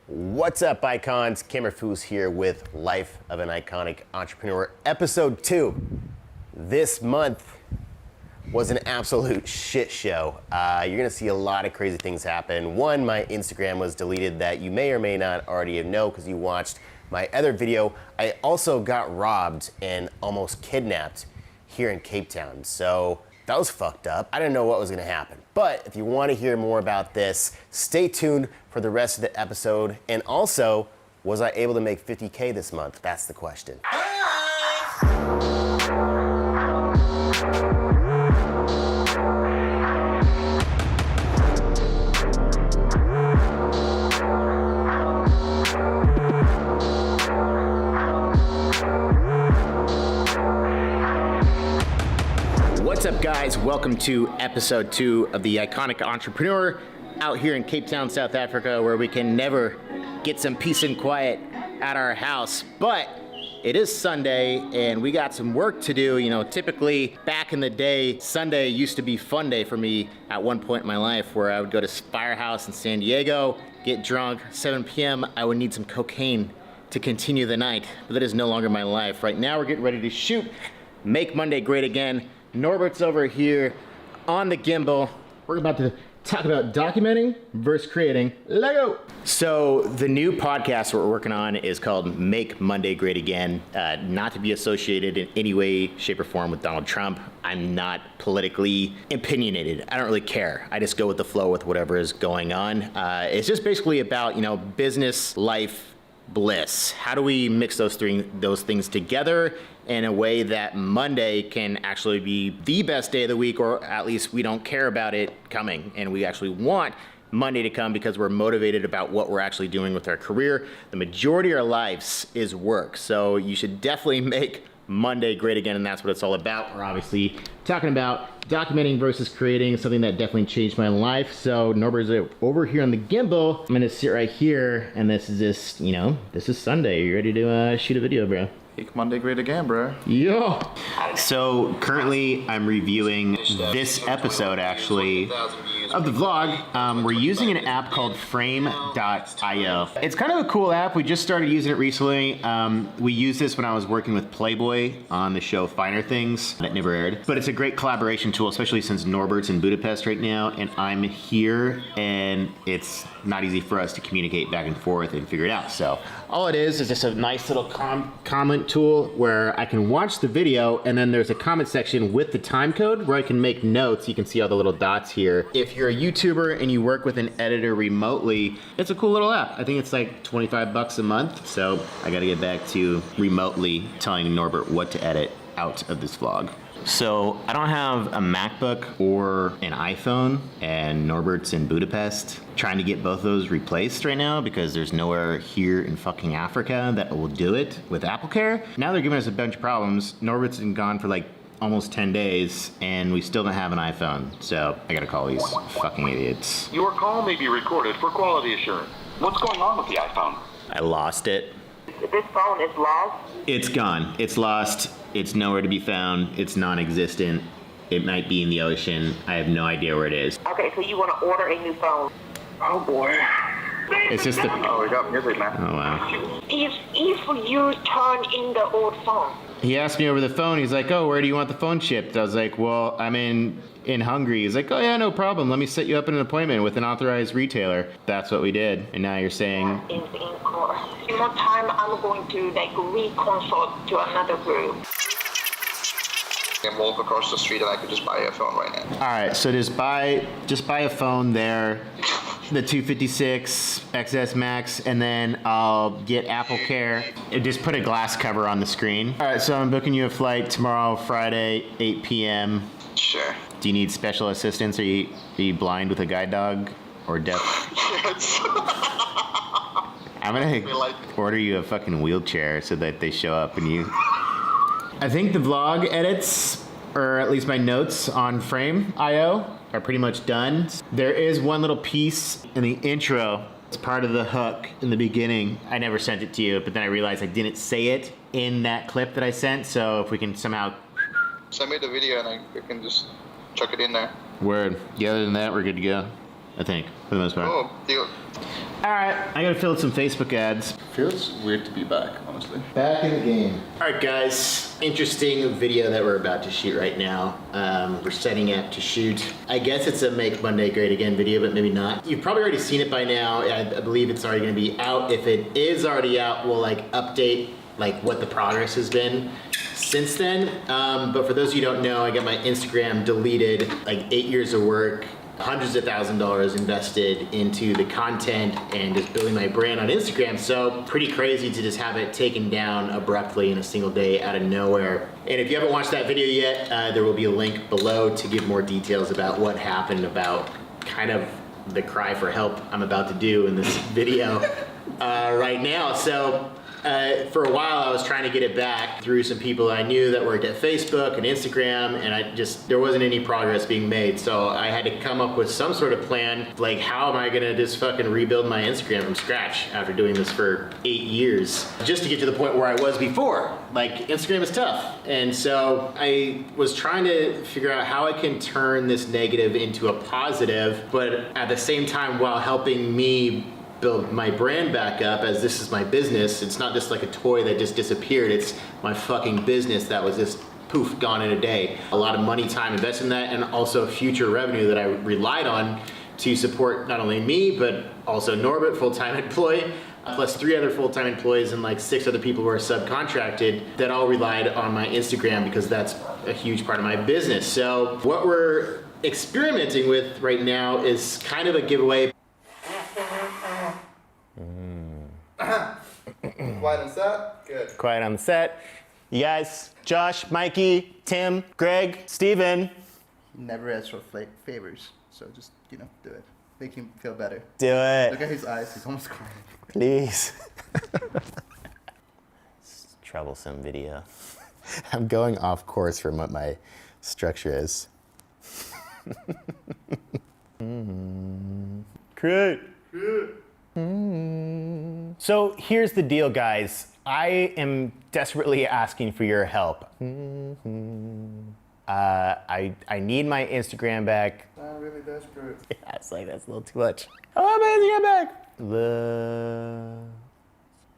What's up, icons? Cameron Foos here with Life of an Iconic Entrepreneur, episode 2. This month was an absolute shit show. You're gonna see a lot of crazy things happen. One, my Instagram was deleted that you may or may not already know because you watched my other video. I also got robbed and almost kidnapped here in Cape Town. So that was fucked up. I didn't know what was gonna happen. But if you wanna hear more about this, stay tuned for the rest of the episode. And also, was I able to make 50K this month? That's the question. What's up, guys? Welcome to episode 2 of the Iconic Entrepreneur out here in Cape Town, South Africa, where we can never get some peace and quiet at our house. But it is Sunday and we got some work to do. You know, typically back in the day, Sunday used to be fun day for me at one point in my life, where I would go to Firehouse in San Diego, get drunk, 7 p.m. I would need some cocaine to continue the night, but that is no longer my life. Right now we're getting ready to shoot Make Monday Great Again. Norbert's over here on the gimbal. We're about to talk about documenting versus creating. Lego. So the new podcast we're working on is called Make Monday Great Again. Not to be associated in any way, shape, or form with Donald Trump. I'm not politically opinionated. I don't really care. I just go with the flow with whatever is going on. It's just basically about, you know, business, life, bliss. How do we mix those things together in a way that Monday can actually be the best day of the week, or at least we don't care about it coming, and we actually want Monday to come because we're motivated about what we're actually doing with our career. The majority of our lives is work, so you should definitely make Monday great again, and that's what it's all about. We're obviously talking about documenting versus creating, something that definitely changed my life. So Norbert's over here on the gimbal. I'm gonna sit right here, and this is just, you know, this is Sunday. You ready to shoot a video, bro? Make Monday great again, bro. Yo! So currently I'm reviewing this episode, actually, of the vlog. We're using an app called Frame.io. It's kind of a cool app. We just started using it recently. We used this when I was working with Playboy on the show Finer Things that never aired. But it's a great collaboration tool, especially since Norbert's in Budapest right now and I'm here, and it's not easy for us to communicate back and forth and figure it out. So all it is just a nice little comment tool where I can watch the video, and then there's a comment section with the time code where I can make notes. You can see all the little dots here. If you're a YouTuber and you work with an editor remotely, it's a cool little app. I think it's like 25 bucks a month. So I gotta get back to remotely telling Norbert what to edit out of this vlog. So I don't have a MacBook or an iPhone, and Norbert's in Budapest. Trying to get both of those replaced right now because there's nowhere here in fucking Africa that will do it with AppleCare. Now they're giving us a bunch of problems. Norbert's been gone for like almost 10 days and we still don't have an iPhone. So I gotta call these fucking idiots. Your call may be recorded for quality assurance. What's going on with the iPhone? I lost it. This phone is lost? It's gone. It's lost. It's nowhere to be found. It's non-existent. It might be in the ocean. I have no idea where it is. Okay, so you want to order a new phone? Oh boy. It's just the... Oh, we got music, man. Oh, wow. If you turn in the old phone. He asked me over the phone, he's like, oh, where do you want the phone shipped? I was like, well, I'm in Hungary. He's like, oh yeah, no problem. Let me set you up an appointment with an authorized retailer. That's what we did. And now you're saying... In more time, I'm going to reconsult to another group. And walk across the street and I could just buy a phone right now. All right, so just buy a phone there, the 256 XS Max, and then I'll get AppleCare and just put a glass cover on the screen. All right, so I'm booking you a flight tomorrow, Friday, 8 p.m. Sure. Do you need special assistance? Are you blind with a guide dog or deaf? Yes. I'm gonna order you a fucking wheelchair so that they show up and you... I think the vlog edits, or at least my notes on Frame.io, are pretty much done. There is one little piece in the intro. It's part of the hook in the beginning. I never sent it to you, but then I realized I didn't say it in that clip that I sent, so if we can somehow... Send me the video and we can just chuck it in there. Word. Yeah, other than that, we're good to go. I think, for the most part. Oh, deal. All right, I gotta fill out some Facebook ads. Feels weird to be back, honestly. Back in the game. All right, guys. Interesting video that we're about to shoot right now. We're setting up to shoot. I guess it's a Make Monday Great Again video, but maybe not. You've probably already seen it by now. I believe it's already gonna be out. If it is already out, we'll like update like what the progress has been since then. But for those of you who don't know, I got my Instagram deleted, like 8 years of work, hundreds of $1,000s invested into the content and just building my brand on Instagram. So pretty crazy to just have it taken down abruptly in a single day out of nowhere. And if you haven't watched that video yet, there will be a link below to give more details about what happened, about kind of the cry for help I'm about to do in this video right now. So for a while I was trying to get it back through some people I knew that worked at Facebook and Instagram, and there wasn't any progress being made. So I had to come up with some sort of plan, like how am I gonna just fucking rebuild my Instagram from scratch after doing this for 8 years, just to get to the point where I was before. Like, Instagram is tough. And so I was trying to figure out how I can turn this negative into a positive, but at the same time while helping me build my brand back up, as this is my business. It's not just like a toy that just disappeared. It's my fucking business that was just poof, gone in a day. A lot of money, time invested in that, and also future revenue that I relied on to support not only me, but also Norbert, full-time employee, plus 3 other full-time employees and like 6 other people who are subcontracted that all relied on my Instagram because that's a huge part of my business. So what we're experimenting with right now is kind of a giveaway. Quiet on set? Good. Quiet on the set. You guys, Josh, Mikey, Tim, Greg, Steven. Never ask for favors, so just, do it. Make him feel better. Do it. Look at his eyes, he's almost crying. Please. It's a troublesome video. I'm going off course from what my structure is. Great. So here's the deal, guys. I am desperately asking for your help. I need my Instagram back. I'm really desperate. Yeah, it's like, that's a little too much. I want my Instagram back.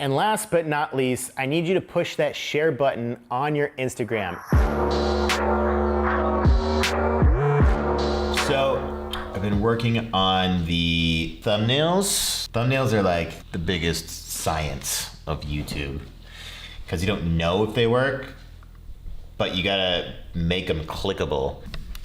And last but not least, I need you to push that share button on your Instagram. So I've been working on the thumbnails. Thumbnails are like the biggest science of YouTube because you don't know if they work, but you gotta make them clickable.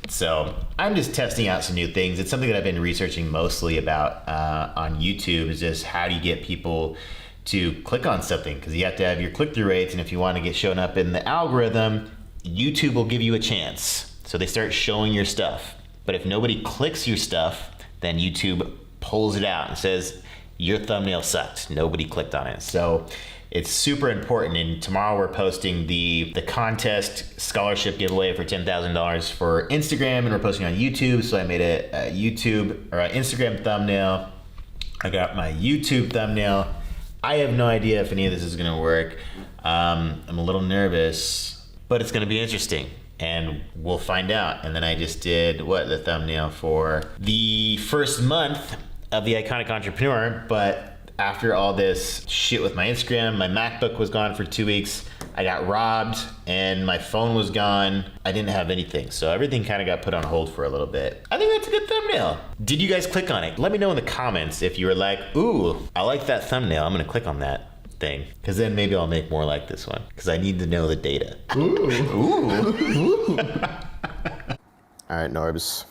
So I'm just testing out some new things. It's something that I've been researching mostly about on YouTube, is just how do you get people to click on something, because you have to have your click-through rates, and if you want to get shown up in the algorithm, YouTube will give you a chance. So they start showing your stuff. But if nobody clicks your stuff, then YouTube pulls it out and says, your thumbnail sucked, nobody clicked on it. So it's super important, and tomorrow we're posting the contest scholarship giveaway for $10,000 for Instagram, and we're posting on YouTube. So I made a YouTube or an Instagram thumbnail. I got my YouTube thumbnail. I have no idea if any of this is gonna work. I'm a little nervous, but it's gonna be interesting, and we'll find out. And then I just did the thumbnail for the first month of The Iconic Entrepreneur, but after all this shit with my Instagram, my MacBook was gone for 2 weeks, I got robbed, and my phone was gone. I didn't have anything, so everything kind of got put on hold for a little bit. I think that's a good thumbnail. Did you guys click on it? Let me know in the comments if you were like, ooh, I like that thumbnail, I'm gonna click on that thing, because then maybe I'll make more like this one, because I need to know the data. Ooh. All right, Norbs.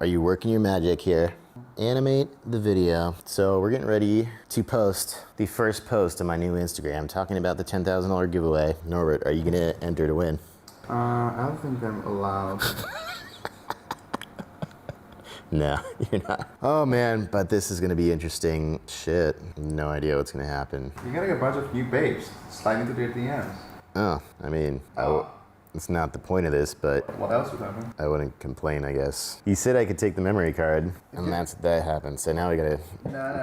Are you working your magic here? Animate the video. So we're getting ready to post the first post on my new Instagram talking about the $10,000 giveaway. Norbert, are you gonna enter to win? I don't think I'm allowed. No, you're not. Oh man, but this is gonna be interesting. Shit, no idea what's gonna happen. You're getting a bunch of new babes sliding into their DMs. Oh, I mean, it's not the point of this, but What else would happen? I wouldn't complain, I guess. You said I could take the memory card, and that happened. So now we gotta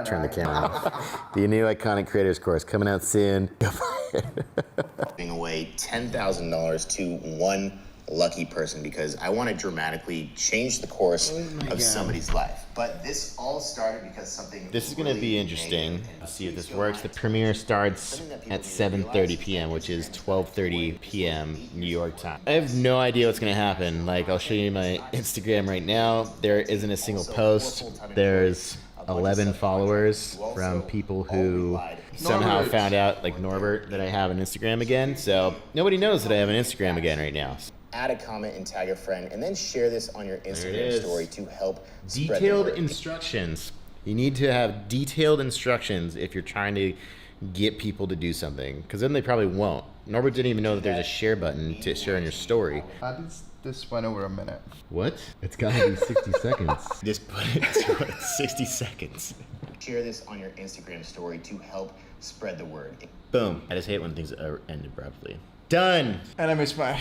turn the camera off. The new Iconic Creators course coming out soon. Go buy it. Giving away $10,000 to one lucky person because I want to dramatically change the course of somebody's life. But this all started because something. This is going to be interesting. Let's see if this works. The premiere starts at 7:30 p.m., which is 12:30 p.m. New York time. I have no idea what's going to happen. Like, I'll show you my Instagram right now. There isn't a single post. There's 11 followers from people who somehow found out, like Norbert, that I have an Instagram again. So nobody knows that I have an Instagram again right now. Add a comment and tag a friend, and then share this on your Instagram story to help spread the word. Detailed instructions. You need to have detailed instructions if you're trying to get people to do something, because then they probably won't. Norbert didn't even know that there's a share button to share on your story. How does this went over a minute? What? It's gotta be 60 seconds. Just put it to 60 seconds. Share this on your Instagram story to help spread the word. Boom. I just hate when things end abruptly. Done. And I missed my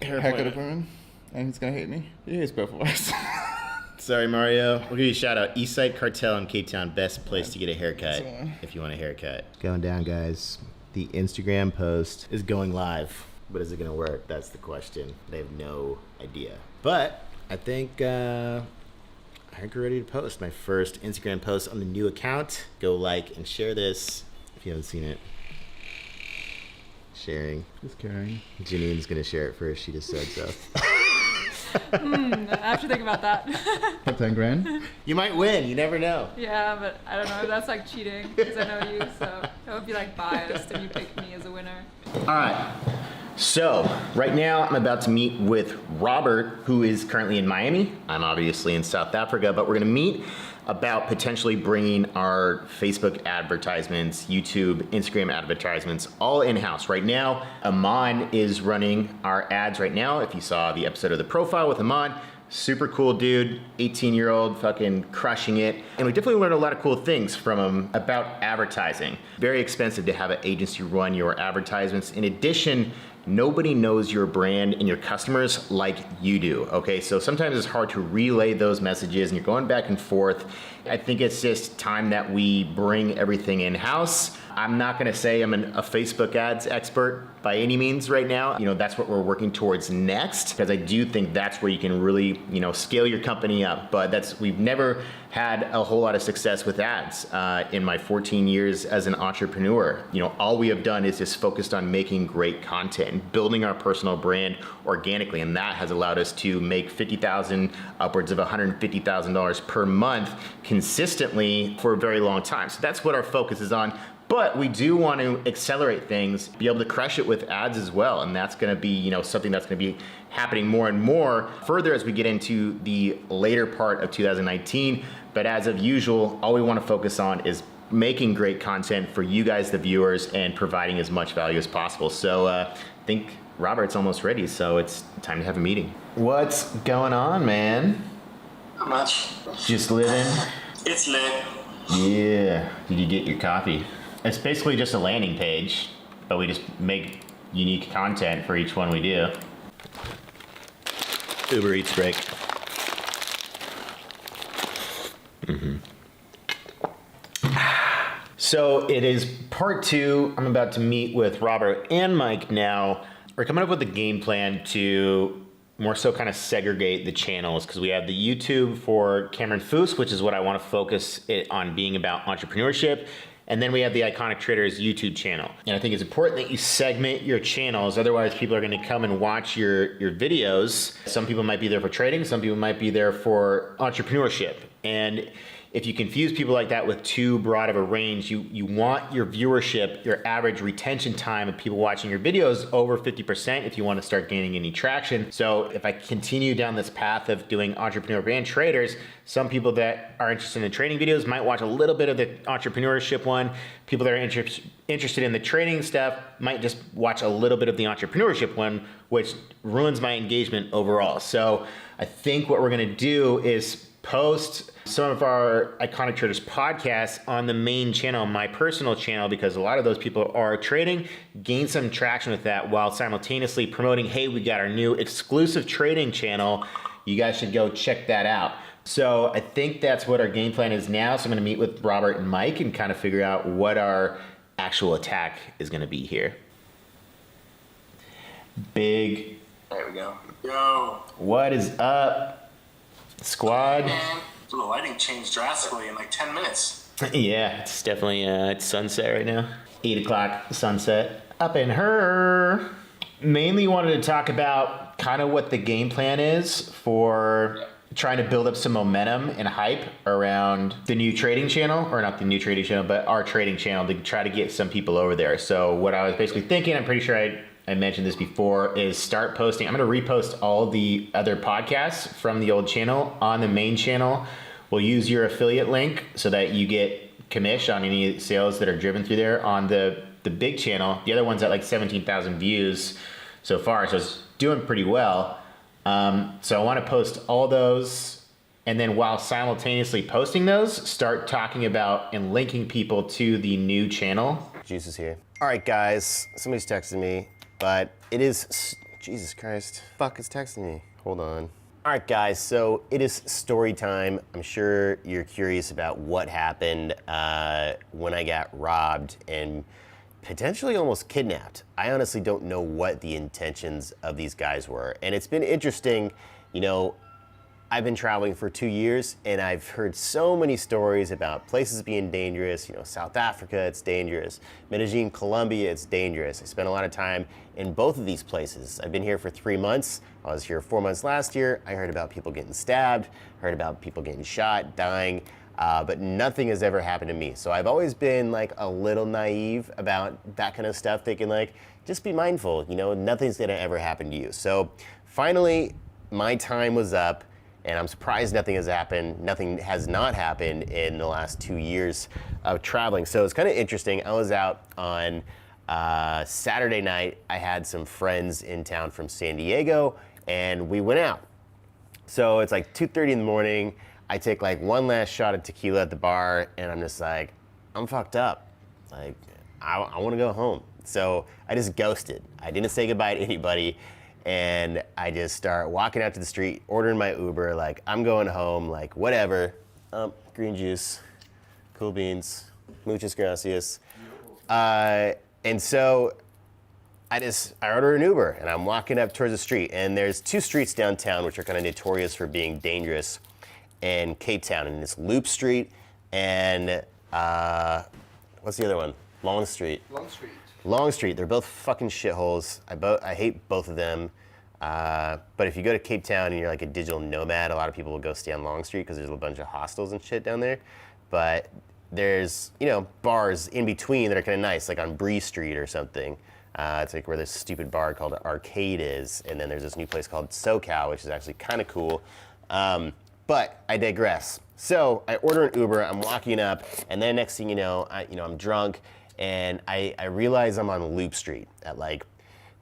haircut appointment. And he's gonna hate me. He hates both of us. Sorry, Mario. We'll give you a shout out. Eastside Cartel in Cape Town, best place to get a haircut if you want a haircut. Going down, guys. The Instagram post is going live. But is it gonna work? That's the question. They have no idea. But I think we're ready to post my first Instagram post on the new account. Go like and share this if you haven't seen it. Sharing. Just carrying. Janine's gonna share it first. She just said so. I have to think about that. 10 grand? You might win. You never know. Yeah, but I don't know. That's like cheating because I know you, so that would be like biased if you picked me as a winner. All right. So right now I'm about to meet with Robert, who is currently in Miami. I'm obviously in South Africa, but we're gonna meet about potentially bringing our Facebook advertisements, YouTube, Instagram advertisements, all in-house. Right now, Aman is running our ads right now. If you saw the episode of The Profile with Aman, super cool dude, 18-year-old, fucking crushing it. And we definitely learned a lot of cool things from him about advertising. Very expensive to have an agency run your advertisements. In addition, nobody knows your brand and your customers like you do, okay? So sometimes it's hard to relay those messages and you're going back and forth. I think it's just time that we bring everything in-house. I'm not gonna say I'm a Facebook ads expert by any means right now. You know, that's what we're working towards next, because I do think that's where you can really, you know, scale your company up. But we've never had a whole lot of success with ads in my 14 years as an entrepreneur. You know, all we have done is just focused on making great content and building our personal brand organically, and that has allowed us to make $50,000, upwards of $150,000 per month consistently for a very long time. So that's what our focus is on. But we do want to accelerate things, be able to crush it with ads as well. And that's going to be, you know, something that's going to be happening more and more further as we get into the later part of 2019. But as of usual, all we want to focus on is making great content for you guys, the viewers, and providing as much value as possible. So I think Robert's almost ready, so it's time to have a meeting. What's going on, man? Not much. Just living? It's lit. Yeah. Did you get your coffee? It's basically just a landing page, but we just make unique content for each one we do. Uber Eats break. So it is part 2. I'm about to meet with Robert and Mike now. We're coming up with a game plan to more so kind of segregate the channels, because we have the YouTube for Cameron Foose, which is what I want to focus it on being about entrepreneurship. And then we have the Iconic Traders YouTube channel. And I think it's important that you segment your channels, otherwise people are going to come and watch your videos. Some people might be there for trading, some people might be there for entrepreneurship. And if you confuse people like that with too broad of a range, you want your viewership, your average retention time of people watching your videos over 50% if you want to start gaining any traction. So if I continue down this path of doing entrepreneur brand traders, some people that are interested in the trading videos might watch a little bit of the entrepreneurship one. People that are interested in the trading stuff might just watch a little bit of the entrepreneurship one, which ruins my engagement overall. So I think what we're gonna do is post some of our Iconic Traders podcasts on the main channel, my personal channel, because a lot of those people are trading, gain some traction with that while simultaneously promoting, hey, we got our new exclusive trading channel. You guys should go check that out. So I think that's what our game plan is now. So I'm gonna meet with Robert and Mike and kind of figure out what our actual attack is gonna be here. Big There we go. Yo. What is up, squad? Man, the lighting changed drastically in like 10 minutes. Yeah, it's definitely it's sunset right now. 8 o'clock sunset. Up in her. Mainly wanted to talk about kind of what the game plan is for trying to build up some momentum and hype around the new trading channel, or not the new trading channel, but our trading channel, to try to get some people over there. So what I was basically thinking, I'm pretty sure I mentioned this before, is start posting. I'm going to repost all the other podcasts from the old channel on the main channel. We'll use your affiliate link so that you get commission on any sales that are driven through there on the big channel. The other one's at like 17,000 views so far, so it's doing pretty well. So I want to post all those, and then while simultaneously posting those, start talking about and linking people to the new channel. Juice is here. All right, guys, somebody's texting me, but it is, Jesus Christ, fuck is texting me. Hold on. All right, guys, so it is story time. I'm sure you're curious about what happened when I got robbed and potentially almost kidnapped. I honestly don't know what the intentions of these guys were. And it's been interesting, you know, I've been traveling for 2 years and I've heard so many stories about places being dangerous. You know, South Africa, it's dangerous. Medellin, Colombia, it's dangerous. I spent a lot of time in both of these places. I've been here for 3 months. I was here 4 months last year. I heard about people getting stabbed, heard about people getting shot, dying. But nothing has ever happened to me. So I've always been like a little naive about that kind of stuff, thinking like, just be mindful, you know, nothing's gonna ever happen to you. So finally, my time was up, and I'm surprised nothing has happened. Nothing has not happened in the last 2 years of traveling. So it's kind of interesting. I was out on Saturday night. I had some friends in town from San Diego, and we went out. So it's like 2:30 in the morning. I take like one last shot of tequila at the bar, and I'm just like, I'm fucked up. Like, I want to go home. So I just ghosted. I didn't say goodbye to anybody, and I just start walking out to the street, ordering my Uber, like, I'm going home, like, whatever. Green juice, cool beans, muchas gracias. And so I order an Uber, and I'm walking up towards the street, and there's 2 streets downtown which are kind of notorious for being dangerous in Cape Town, and it's Loop Street and what's the other one? Long Street. Long Street. They're both fucking shitholes. I hate both of them. But if you go to Cape Town and you're like a digital nomad, a lot of people will go stay on Long Street because there's a bunch of hostels and shit down there. But there's, you know, bars in between that are kind of nice, like on Bree Street or something. It's like where this stupid bar called Arcade is, and then there's this new place called SoCal, which is actually kind of cool. But I digress. So I order an Uber, I'm walking up, and then next thing you know, I'm drunk, and I realize I'm on Loop Street at like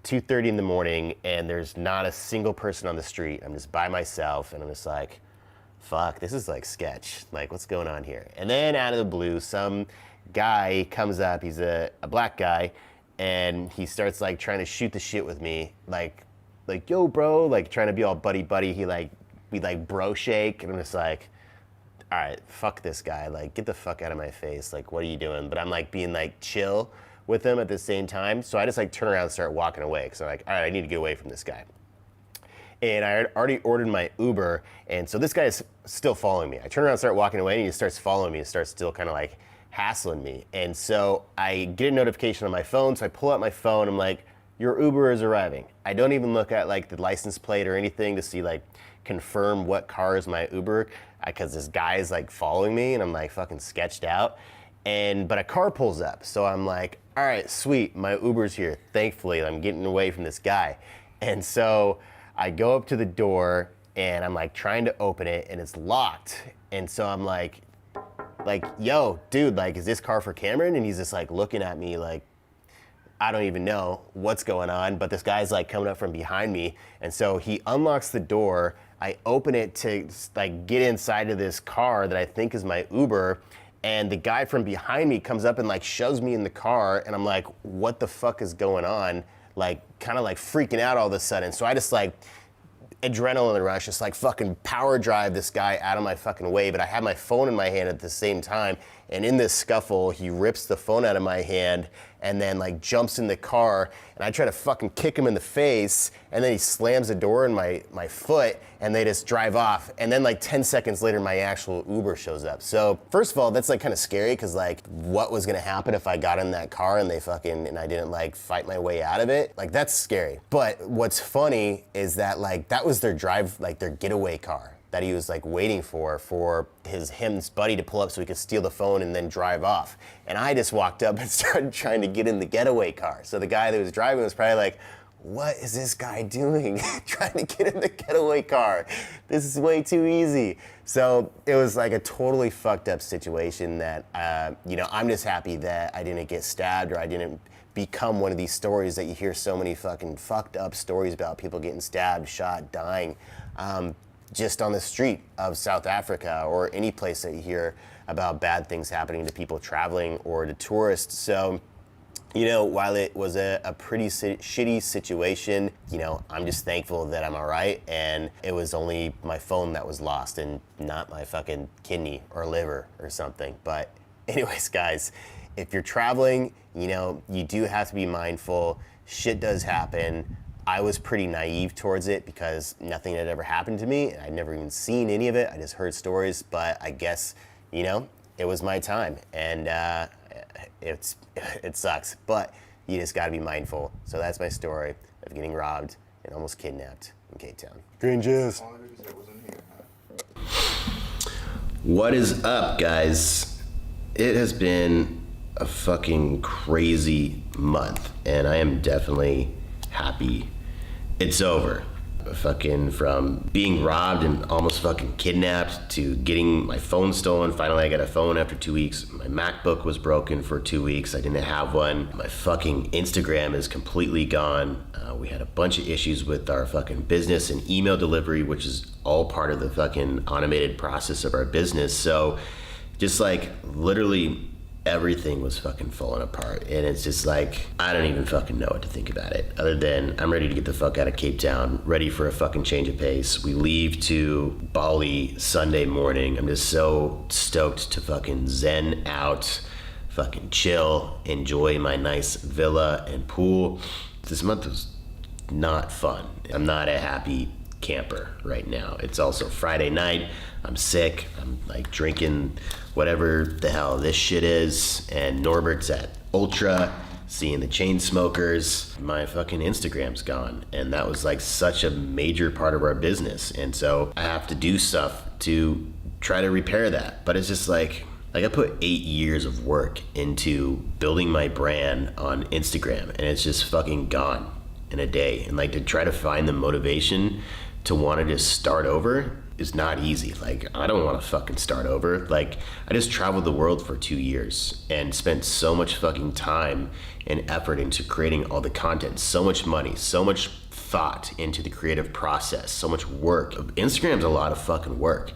2:30 in the morning, and there's not a single person on the street. I'm just by myself, and I'm just like, fuck, this is like sketch. Like, what's going on here? And then out of the blue, some guy comes up, he's a black guy, and he starts like trying to shoot the shit with me, like, yo, bro, like trying to be all buddy-buddy. We like bro shake, and I'm just like, all right, fuck this guy, like get the fuck out of my face, like what are you doing? But I'm like being like chill with him at the same time, so I just like turn around and start walking away, because I'm like, all right, I need to get away from this guy. And I had already ordered my Uber, and so this guy is still following me. I turn around and start walking away, and he starts following me and starts still kind of like hassling me. And so I get a notification on my phone, so I pull out my phone, I'm like, your Uber is arriving. I don't even look at like the license plate or anything to see like confirm what car is my Uber, because this guy is like following me, and I'm like fucking sketched out. But a car pulls up, so I'm like, all right, sweet, my Uber's here. Thankfully, I'm getting away from this guy. And so I go up to the door, and I'm like trying to open it, and it's locked. And so I'm like, yo, dude, like, is this car for Cameron? And he's just like looking at me like, I don't even know what's going on, but this guy's like coming up from behind me. And so he unlocks the door. I open it to like get inside of this car that I think is my Uber. And the guy from behind me comes up and like shoves me in the car. And I'm like, what the fuck is going on? Like kind of like freaking out all of a sudden. So I just like adrenaline rush, just like fucking power drive this guy out of my fucking way. But I have my phone in my hand at the same time. And in this scuffle, he rips the phone out of my hand and then like jumps in the car, and I try to fucking kick him in the face, and then he slams the door in my foot, and they just drive off. And then like 10 seconds later, my actual Uber shows up. So first of all, that's like kind of scary, because like what was gonna happen if I got in that car and and I didn't like fight my way out of it? Like that's scary. But what's funny is that like that was their their getaway car that he was like waiting for his buddy to pull up so he could steal the phone and then drive off. And I just walked up and started trying to get in the getaway car. So the guy that was driving was probably like, what is this guy doing? Trying to get in the getaway car. This is way too easy. So it was like a totally fucked up situation that, I'm just happy that I didn't get stabbed, or I didn't become one of these stories that you hear so many fucking fucked up stories about, people getting stabbed, shot, dying. Just on the street of South Africa, or any place that you hear about bad things happening to people traveling or to tourists. So, while it was a pretty shitty situation, I'm just thankful that I'm all right, and it was only my phone that was lost and not my fucking kidney or liver or something. But anyways, guys, if you're traveling, you do have to be mindful. Shit does happen. I was pretty naive towards it because nothing had ever happened to me, and I'd never even seen any of it. I just heard stories, but I guess, it was my time, and it sucks, but you just gotta be mindful. So that's my story of getting robbed and almost kidnapped in Cape Town. Green juice. What is up, guys? It has been a fucking crazy month, and I am definitely happy it's over. Fucking from being robbed and almost fucking kidnapped to getting my phone stolen. Finally, I got a phone after 2 weeks. My MacBook was broken for 2 weeks. I didn't have one. My fucking Instagram is completely gone. We had a bunch of issues with our fucking business and email delivery, which is all part of the fucking automated process of our business. So just like literally everything was fucking falling apart, and it's just like I don't even fucking know what to think about it, other than I'm ready to get the fuck out of Cape Town, ready for a fucking change of pace. We leave to Bali Sunday morning. I'm just so stoked to fucking zen out, fucking chill, enjoy my nice villa and pool. This month was not fun. I'm not a happy camper right now. It's also Friday night. I'm sick. I'm like drinking whatever the hell this shit is, and Norbert's at Ultra seeing the Chainsmokers. My fucking Instagram's gone, and that was like such a major part of our business, and so I have to do stuff to try to repair that. But it's just like I put 8 years of work into building my brand on Instagram, and it's just fucking gone in a day. And like to try to find the motivation to want to just start over is not easy. Like, I don't want to fucking start over. Like, I just traveled the world for 2 years and spent so much fucking time and effort into creating all the content, so much money, so much thought into the creative process, so much work. Instagram's a lot of fucking work.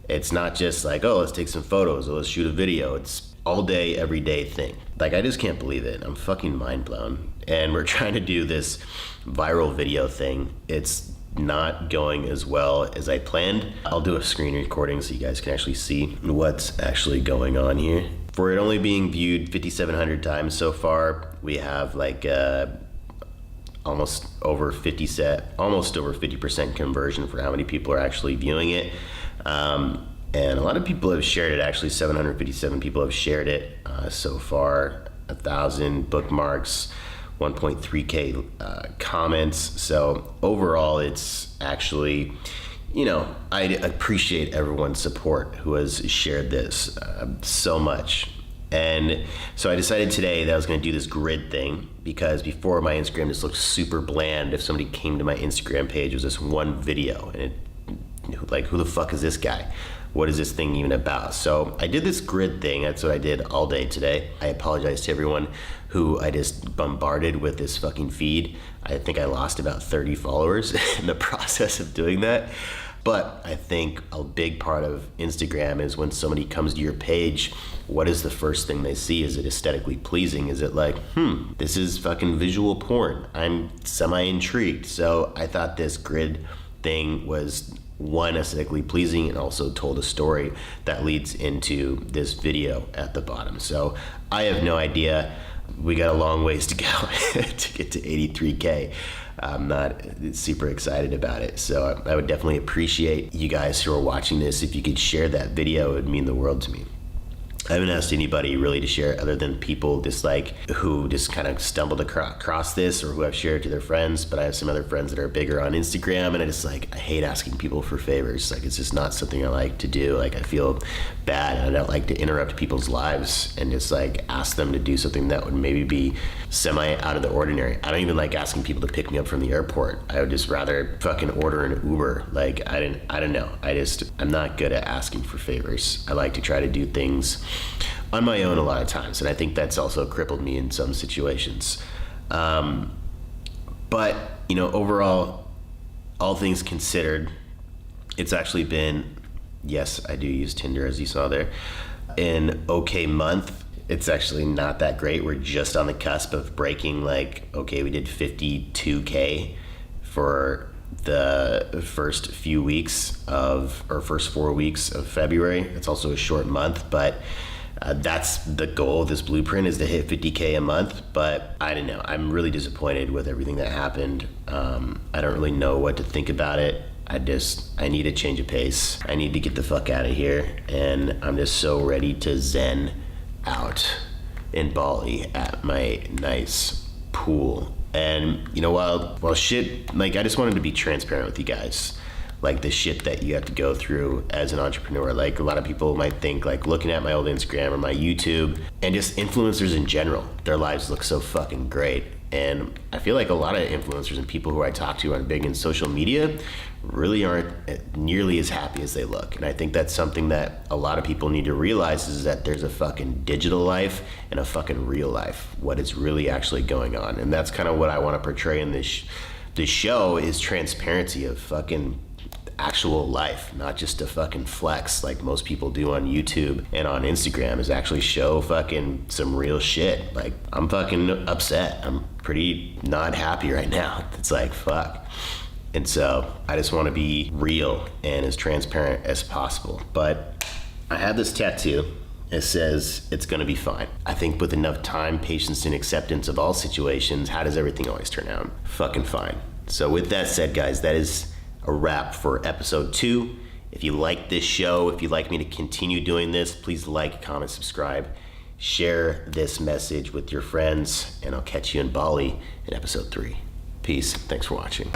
It's not just like, oh, let's take some photos or let's shoot a video. It's all day, every day thing. Like, I just can't believe it. I'm fucking mind blown. And we're trying to do this viral video thing. It's not going as well as I planned. I'll do a screen recording so you guys can actually see what's actually going on here. For it only being viewed 5,700 times so far, we have like almost over 50% conversion for how many people are actually viewing it. And a lot of people have shared it. Actually, 757 people have shared it so far. 1,000 bookmarks, 1.3K comments. So overall, it's actually, I appreciate everyone's support who has shared this so much. And so I decided today that I was going to do this grid thing, because before my Instagram just looked super bland. If somebody came to my Instagram page, it was this one video, and like, who the fuck is this guy? What is this thing even about? So I did this grid thing. That's what I did all day today. I apologize to everyone who I just bombarded with this fucking feed. I think I lost about 30 followers in the process of doing that. But I think a big part of Instagram is when somebody comes to your page, what is the first thing they see? Is it aesthetically pleasing? Is it like, this is fucking visual porn? I'm semi-intrigued. So I thought this grid thing was one, aesthetically pleasing, and also told a story that leads into this video at the bottom. So I have no idea. We got a long ways to go to get to 83K. I'm not super excited about it. So I would definitely appreciate you guys who are watching this. If you could share that video, it would mean the world to me. I haven't asked anybody really to share it other than people just like who just kind of stumbled across this or who I've shared to their friends. But I have some other friends that are bigger on Instagram, and I hate asking people for favors. Like, it's just not something I like to do. Like, I feel bad, and I don't like to interrupt people's lives and just like ask them to do something that would maybe be semi out of the ordinary. I don't even like asking people to pick me up from the airport. I would just rather fucking order an Uber. Like, I don't know. I'm not good at asking for favors. I like to try to do things on my own a lot of times, and I think that's also crippled me in some situations. But overall, all things considered, it's actually been, yes, I do use Tinder, as you saw there, an okay month. It's actually not that great. We're just on the cusp of breaking, we did 52K for the first 4 weeks of February. It's also a short month, but that's the goal of this blueprint, is to hit 50K a month. But I don't know. I'm really disappointed with everything that happened. I don't really know what to think about it. I need a change of pace. I need to get the fuck out of here. And I'm just so ready to zen out in Bali at my nice pool. And while shit, I just wanted to be transparent with you guys. Like, the shit that you have to go through as an entrepreneur. Like, a lot of people might think, looking at my old Instagram or my YouTube, and just influencers in general, their lives look so fucking great. And I feel like a lot of influencers and people who I talk to on big in social media really aren't nearly as happy as they look. And I think that's something that a lot of people need to realize, is that there's a fucking digital life and a fucking real life, what is really actually going on. And that's kind of what I want to portray in this show, is transparency of fucking actual life, not just to fucking flex like most people do on YouTube and on Instagram, is actually show fucking some real shit. Like, I'm fucking upset. I'm pretty not happy right now. It's like, fuck. And so I just want to be real and as transparent as possible. But I have this tattoo. It says, "It's gonna be fine." I think with enough time, patience, and acceptance of all situations, how does everything always turn out? Fucking fine. So with that said, guys, that is a wrap for episode 2. If you like this show, if you'd like me to continue doing this, please like, comment, subscribe, share this message with your friends, and I'll catch you in Bali in episode 3. Peace. Thanks for watching.